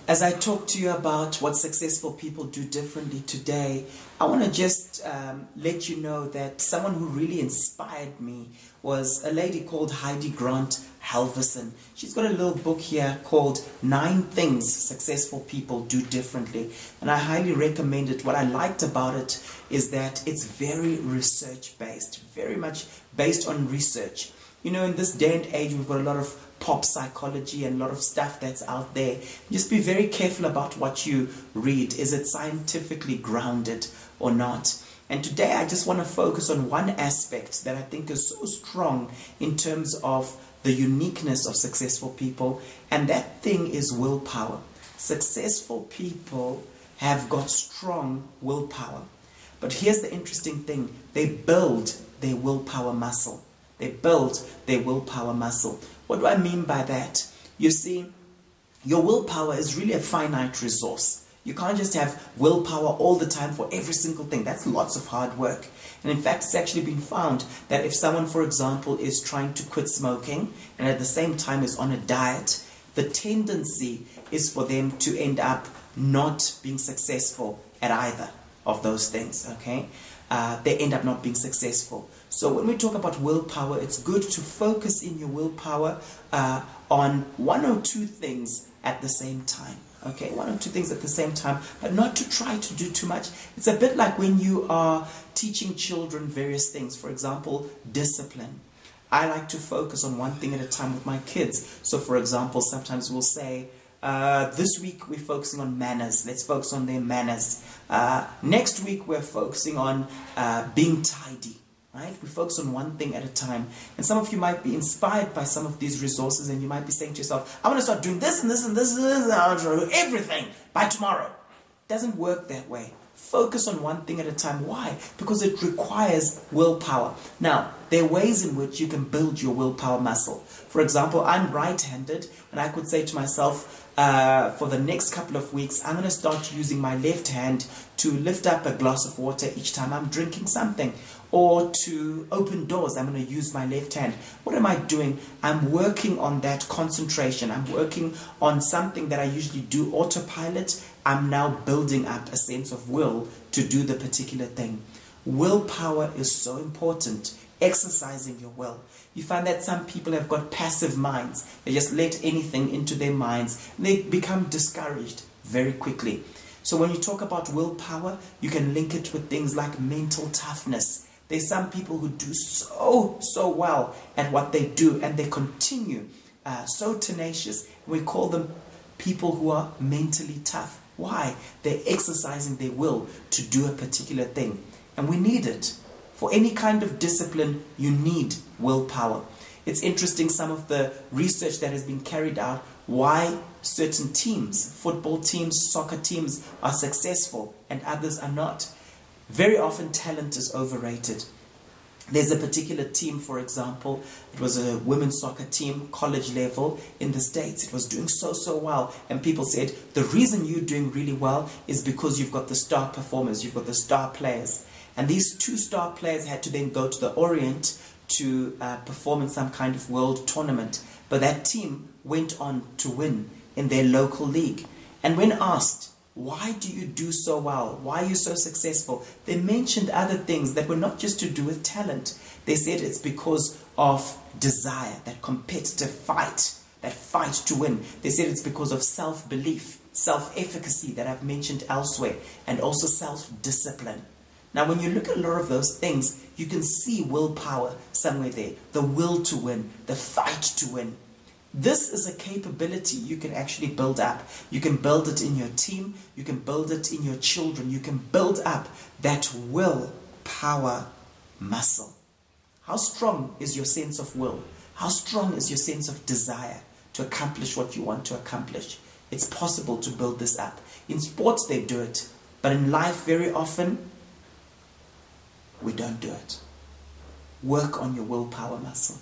As I talk to you about what successful people do differently today, I want to just let you know that someone who really inspired me was a lady called Heidi Grant Halverson. She's got a little book here called 9 Things Successful People Do Differently, and I highly recommend it. What I liked about it is that it's very research-based, very much based on research. You know, in this day and age, we've got a lot of pop psychology and a lot of stuff that's out there. Just be very careful about what you read. Is it scientifically grounded or not? And today I just want to focus on one aspect that I think is so strong in terms of the uniqueness of successful people, and that thing is willpower. Successful people have got strong willpower. But here's the interesting thing. They build their willpower muscle. They build their willpower muscle. What do I mean by that? You see, your willpower is really a finite resource. You can't just have willpower all the time for every single thing. That's lots of hard work. And in fact, it's actually been found that if someone, for example, is trying to quit smoking and at the same time is on a diet, the tendency is for them to end up not being successful at either of those things, okay? They end up not being successful. So when we talk about willpower, it's good to focus in your willpower on 1 or 2 things at the same time. Okay, 1 or 2 things at the same time, but not to try to do too much. It's a bit like when you are teaching children various things. For example, discipline. I like to focus on 1 thing at a time with my kids. So for example, sometimes we'll say, this week we're focusing on manners. Let's focus on their manners. Next week we're focusing on being tidy. Right? We focus on 1 thing at a time. And some of you might be inspired by some of these resources, and you might be saying to yourself, I want to start doing this and this and this and this, and I want to do everything by tomorrow. It doesn't work that way. Focus on 1 thing at a time. Why? Because it requires willpower. Now, there are ways in which you can build your willpower muscle. For example, I'm right-handed, and I could say to myself, for the next couple of weeks, I'm going to start using my left hand to lift up a glass of water each time I'm drinking something. Or to open doors, I'm going to use my left hand. What am I doing? I'm working on that concentration. I'm working on something that I usually do autopilot. I'm now building up a sense of will to do the particular thing. Willpower is so important. Exercising your will. You find that some people have got passive minds. They just let anything into their minds. And they become discouraged very quickly. So when you talk about willpower, you can link it with things like mental toughness. There's some people who do so well at what they do, and they continue so tenacious. We call them people who are mentally tough. Why? They're exercising their will to do a particular thing. And we need it. For any kind of discipline, you need willpower. It's interesting, some of the research that has been carried out, why certain teams, football teams, soccer teams are successful and others are not. Very often talent is overrated. There's a particular team, for example, it was a women's soccer team, college level in the States. It was doing so well. And people said, the reason you're doing really well is because you've got the star performers, you've got the star players. And these 2 star players had to then go to the Orient to perform in some kind of world tournament. But that team went on to win in their local league. And when asked, why do you do so well? Why are you so successful? They mentioned other things that were not just to do with talent. They said it's because of desire, that competitive fight, that fight to win. They said it's because of self-belief, self-efficacy that I've mentioned elsewhere, and also self-discipline. Now, when you look at a lot of those things, you can see willpower somewhere there. The will to win, the fight to win. This is a capability you can actually build up. You can build it in your team. You can build it in your children. You can build up that willpower muscle. How strong is your sense of will? How strong is your sense of desire to accomplish what you want to accomplish? It's possible to build this up. In sports, they do it. But in life, very often, we don't do it. Work on your willpower muscle.